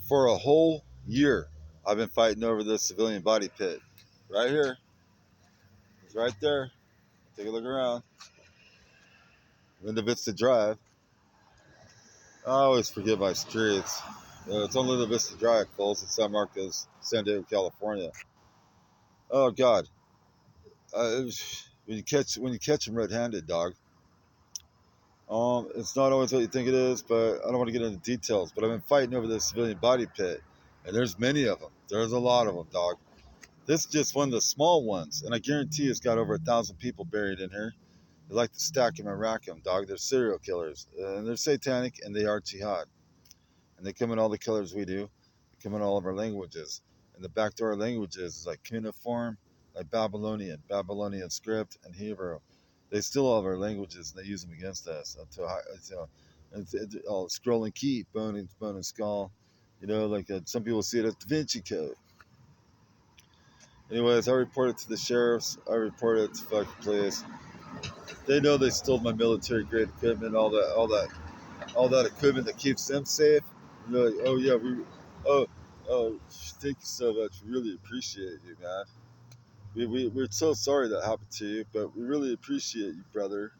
For a whole year, I've been fighting over this civilian body pit. Right here. It's right there. Take a look around. Linda Vista Drive. I always forget my streets. It's on Linda Vista Drive, folks, in San Marcos, San Diego, California. Oh God. When you catch them red-handed, dog. It's not always what you think it is, but I don't want to get into details. But I've been fighting over this civilian body pit, and there's many of them. There's a lot of them, dog. This is just one of the small ones, and I guarantee it's got over 1,000 people buried in here. They like to stack them and rack them, dog. They're serial killers, and they're satanic, and they are jihad. And they come in all the colors we do. They come in all of our languages. And the backdoor languages is like cuneiform, like Babylonian script, and Hebrew. They steal all of our languages, and they use them against us. Scroll and key, bone and skull. Some people see it as Da Vinci Code. Anyways, I reported to the sheriffs. I reported to fucking police. They know they stole my military grade equipment, all that equipment that keeps them safe. And they're like, oh yeah, oh, oh, thank you so much. We really appreciate you, man. We're so sorry that happened to you, but we really appreciate you, brother.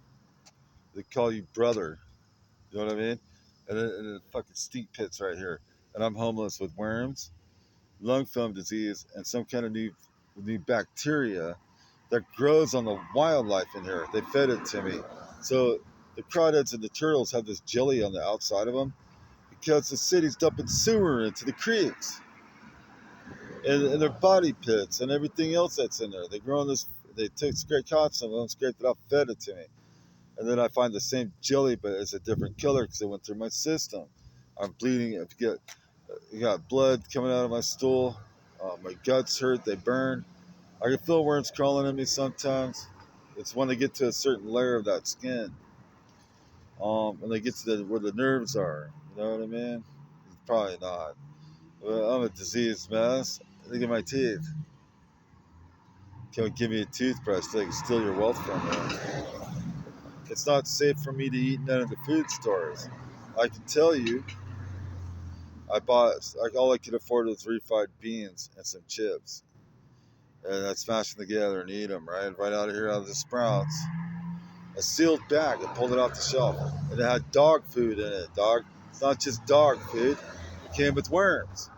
They call you brother. You know what I mean? And the fucking stink pits right here. And I'm homeless with worms, lung film disease, and some kind of new bacteria that grows on the wildlife in here. They fed it to me. So the crawdads and the turtles have this jelly on the outside of them because the city's dumping sewer into the creeks and their body pits and everything else that's in there. They grow on this. They took caught some of them, scraped it off, fed it to me, and then I find the same jelly, but it's a different color because it went through my system. I'm bleeding. I got blood coming out of my stool. My guts hurt. They burn. I can feel worms crawling at me sometimes. It's when they get to a certain layer of that skin. When they get to where the nerves are. You know what I mean? Probably not. Well, I'm a diseased mess. Look at my teeth. Can't give me a toothbrush so they can steal your wealth from me. It's not safe for me to eat none of the food stores. I can tell you, all I could afford was refried beans and some chips. And I smashed them together and eat them, right out of here, out of the sprouts. A sealed bag. I pulled it off the shelf. And it had dog food in it, dog. It's not just dog food. It came with worms.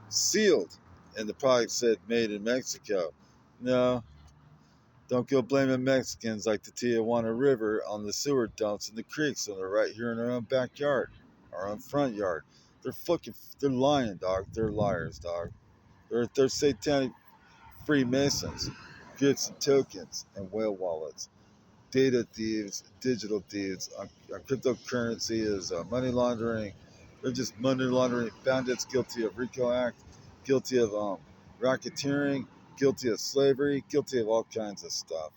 Sealed. And the product said made in Mexico. No, don't go blaming Mexicans like the Tijuana River on the sewer dumps and the creeks when they're right here in our own backyard, our own front yard. They're lying, dog. They're liars, dog. They're satanic Freemasons, gifts and tokens, and whale wallets. Data thieves, digital thieves. Cryptocurrency is money laundering. They're just money laundering bandits guilty of RICO Act, guilty of racketeering, guilty of slavery, guilty of all kinds of stuff.